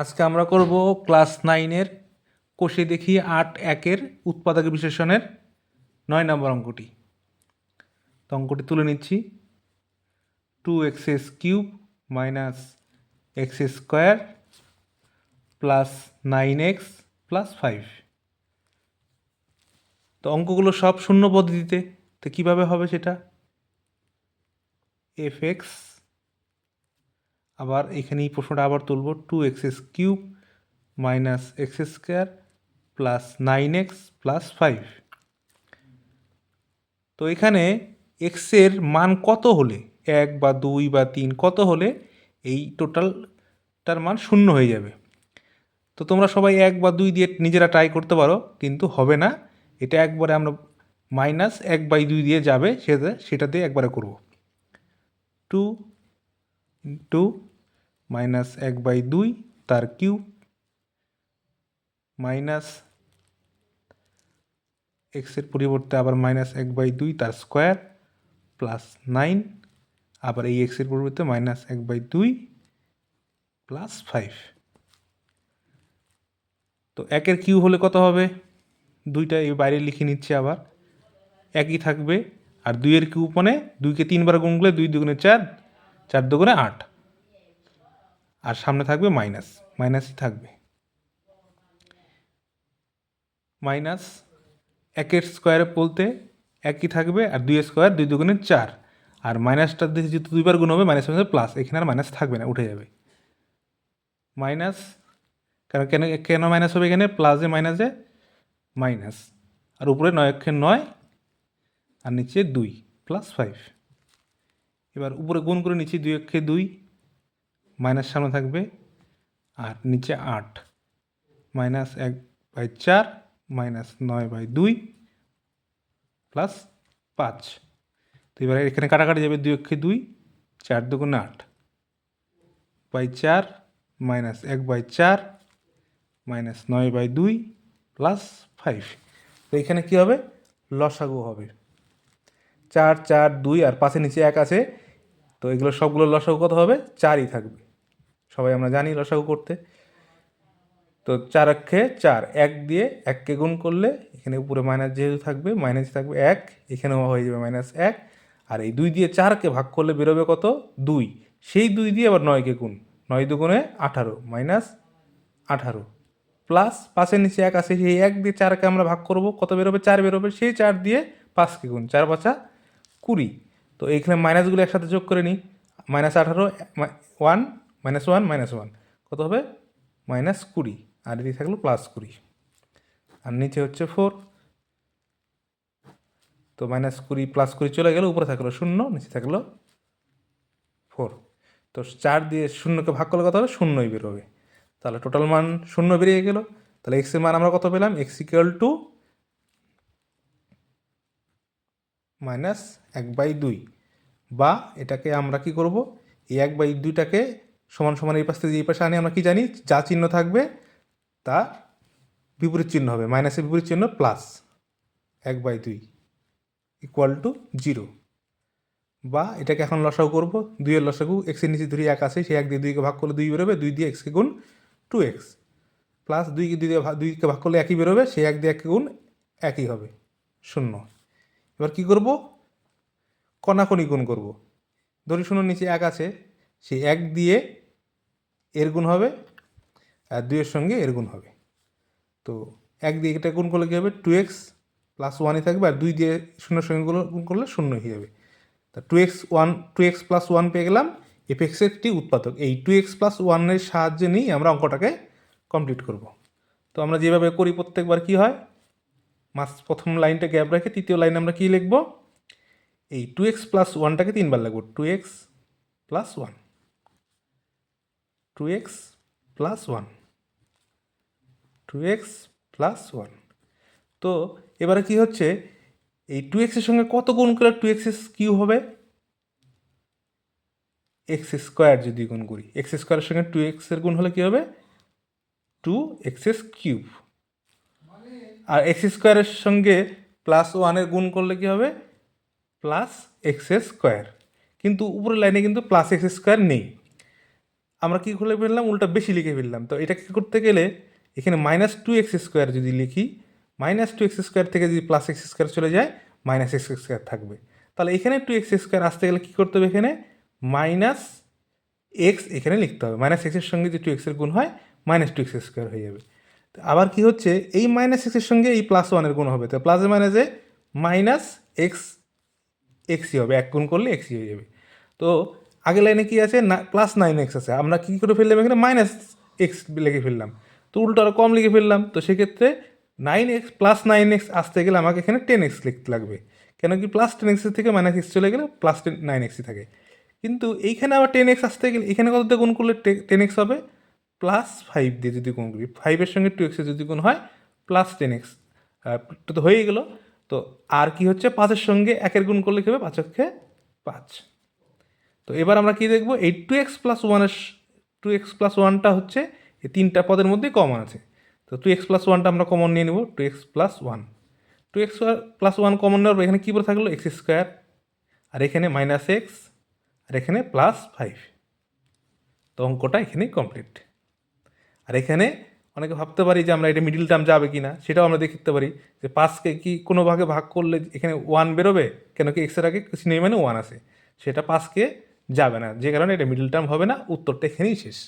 আজকে আমরা করব ক্লাস 9-এর কোষে দেখি 8-1-এর উৎপাদক বিশ্লেষণের 9 নম্বর অঙ্কটি। তো অঙ্কটি তুলে নিচ্ছি। 2x³ minus x square plus 9x plus 5। তো অঙ্কগুলো সব শূন্য পদ্ধতিতে, তো কীভাবে হবে সেটা? fx, আবার এখানে এই প্রশ্নটা আবার তুলব, 2x³ minus x square plus 9x plus 5। তো এখানে এক্সের মান কত হলে, 1 বা 2 বা 3 কত হলে এই টোটালটার মান শূন্য হয়ে যাবে? তো তোমরা সবাই 1 বা 2 দিয়ে নিজেরা ট্রাই করতে পারো, কিন্তু হবে না। এটা একবারে আমরা -1/2 দিয়ে যাবে, সেটা দিয়ে একবারে করব। 2 ইন্টু -1/2 তার কিউব মাইনাস এক্সের পরিবর্তে আবার -1/2 তার স্কোয়ার প্লাস 9, আবার এই এক্সের পরিবর্তে -1/2 প্লাস 5। তো 1-এর কিউব হলে কত হবে? 2টা এই বাইরে লিখে নিচ্ছে, আবার একই থাকবে। আর 2-এর কিউব মানে 2কে 3বার গুণ করলে 2 দুগুণে 4, 4 দুগুণে 8, আর সামনে থাকবে মাইনাসই থাকবে। মাইনাস 1-এর স্কোয়ারে বলতে একই থাকবে, আর 2-এর স্কোয়ার 2 দুগুণে 4, আর মাইনাসটা দিয়ে যেহেতু 2বার গুণ হবে মাইনাস মাইনাস প্লাস, এখানে আর মাইনাস থাকবে না, উঠে যাবে। মাইনাস কেন কেন কেন মাইনাস হবে? এখানে প্লাসে মাইনাসে মাইনাস, আর উপরে 9 আর নিচে 2 প্লাস 5। এবার উপরে গুণ করে নিচ্ছি, 2 মাইনাস সামনে থাকবে, আর নিচে 8 -1/4 -9/2 প্লাস 5। তো এবারে এখানে কাটাকাটি যাবে, 2 4 দুগুণে 8 4 -1/4 -9/2 প্লাস 5। তো এখানে কী হবে? লসাগু হবে 4 4 2, আর পাশে নিচে 1 আছে, তো এগুলো সবগুলো লসাগু কত হবে? 4ই থাকবে। সবাই আমরা জানি লসাগু করতে। তো 4 অক্ষে 4, 1 দিয়ে 1কে গুণ করলে এখানে উপরে মাইনাস যেহেতু থাকবে, মাইনাস থাকবে 1, এখানেও হয়ে যাবে -1, আর এই 2 দিয়ে 4কে ভাগ করলে বেরোবে কত? 2। সেই 2 দিয়ে আবার 9কে গুণ, 9 দুগুণে 18 -18 প্লাস পাশের নিচে 1 আছে, সেই 1 দিয়ে 4কে আমরা ভাগ করব, কত বেরোবে? 4 বেরোবে। সেই 4 দিয়ে 5কে গুণ, 4 5 20। তো এইখানে মাইনাসগুলো একসাথে যোগ করে নিই, -18 1 -1 কত হবে? -20, আর এদিকে থাকলো +20, আর নিচে হচ্ছে 4। তো -20 +20 চলে গেল, উপরে থাকলো 0, নিচে থাকলো 4। তো 4 দিয়ে 0কে ভাগ করলে কত হবে? 0ই বেরোবে। তাহলে টোটাল মান 0 বেরিয়ে গেল। তাহলে এক্সের মান আমরা কত পেলাম? x = -1/2, বা এটাকে আমরা কি করব? এই 1/2টাকে সমান সমান এই পাশ থেকে এই পাশে আনি। আমরা কি জানি? যা চিহ্ন থাকবে তা বিপরীত চিহ্ন হবে, মাইনাসের বিপরীত চিহ্ন প্লাস, 1/2 = 0। বা এটাকে এখন লসাগু করব, 2-এর লসাগু, এক্সের নিচে ধরি 1 আছে, সেই 1 দিয়ে 2কে ভাগ করলে 2 বেরোবে, 2 দিয়ে এক্সকে গুণ 2x, প্লাস 2কে 2কে ভাগ করলে একই বেরোবে, সেই 1 দিয়ে 1কে গুণ একই হবে 0। এবার কি করব? কণাকণি গুণ করব। ধরি 0 নিচে 1 আছে, সেই 1 দিয়ে এর গুণ হবে, আর 2-এর সঙ্গে এর গুণ হবে। তো 1 দিয়ে এটা গুণ করলে কী হবে? 2x + 1ই থাকবে, আর 2 দিয়ে 0-এর সঙ্গে গুণ করলে 0 হয়ে যাবে। তা 2x + 1 পেয়ে গেলাম। এফএক্সের একটি উৎপাদক। এই 2x + 1-এর সাহায্যে নিয়েই আমরা অঙ্কটাকে কমপ্লিট করব। তো আমরা যেভাবে করি প্রত্যেকবার কি হয়? প্রথম লাইনটা গ্যাপ রেখে তৃতীয় লাইনে আমরা কি লিখব? এই 2x + 1টাকে 3বার লিখব। 2x + 1, 2x + 1, 2x + 1। তো এবারে কি হচ্ছে? এই 2x-এর সঙ্গে কত গুণ করলে 2x³ হবে? x² যদি গুণ করি, x² সঙ্গে 2x-এর গুণ হলে কী হবে? 2x³ আর x² সঙ্গে +1-এর গুণ করলে কী হবে? +x²। কিন্তু উপরের লাইনে কিন্তু +x² নেই। আমরা কী করে ফেললাম, উল্টা বেশি লিখে ফেললাম। তো এটাকে করতে গেলে এখানে মাইনাস টু এক্স স্কোয়ার যদি লিখি, মাইনাস টু এক্স স্কোয়ার থেকে যদি প্লাস এক্স স্কোয়ার চলে যায়, মাইনাস এক্স স্কোয়ার থাকবে। তাহলে এখানে টু এক্স স্কোয়ার আসতে গেলে কী করতে হবে, এখানে মাইনাস এক্স এখানে লিখতে হবে। মাইনাস এক্সের সঙ্গে যে টু এক্সের গুণ হয়, মাইনাস টু এক্স স্কোয়ার হয়ে যাবে। আবার কি হচ্ছে, এই মাইনাস এক্সের সঙ্গে এই প্লাস ওয়ানের গুণ হবে, তো প্লাসে মাইনাসে মাইনাস এক্স এক্সই হবে, এক গুণ করলে এক্সই হয়ে যাবে। তো আগের লাইনে কি আছে, না প্লাস নাইন এক্স আছে, আমরা কী করে ফেললাম, এখানে মাইনাস এক্স লিখে ফেললাম, তো উল্টো আরও কম লিখে ফেললাম। তো সেক্ষেত্রে nine x plus nine x আসতে গেলে আমাকে এখানে টেন এক্স লিখতে লাগবে, কেন কি প্লাস টেন এক্সের থেকে মাইনাস এক্স চলে গেলে প্লাস নাইন এক্সই থাকে। কিন্তু এইখানে আবার টেন এক্স আসতে গেলে এখানে কত দিয়ে গুণ করলে টেন এক্স হবে, প্লাস ফাইভ দিয়ে যদি গুণ করি, ফাইভের সঙ্গে টু এক্সের যদি গুণ হয় প্লাস টেন এক্স, তো হয়েই গেলো। তো আর কি হচ্ছে, পাঁচের সঙ্গে একের গুণ করলে কী হবে, পাঁচ অক্ষে পাঁচ। তো এবার আমরা কি দেখবো, এই টু এক্স প্লাস ওয়ানের টু এক্স প্লাস ওয়ানটা হচ্ছে এই তিনটা পদের মধ্যেই কমন আছে। তো টু এক্স প্লাস ওয়ানটা আমরা কমন নিয়ে নেব, two x plus one. Two x plus one common নেওয়ার পর এখানে কী করে থাকলো, এক্স স্কোয়ার, আর এখানে মাইনাস এক্স, আর এখানে প্লাস ফাইভ। তো অঙ্কটা এখানেই কমপ্লিট। আর এখানে অনেকে ভাবতে পারি যে আমরা এটা মিডিল টার্ম যাবে কি না, সেটাও আমরা দেখতে পারি যে পাঁচকে কি কোনো ভাগে ভাগ করলে এখানে ওয়ান বেরোবে, কেন কি এক্সের আগে কিছু নেই মানে ওয়ান আছে, সেটা পাঁচকে যাবে না, যে কারণে এটা মিডিল টার্ম হবে না, উত্তরটা এখানেই শেষ।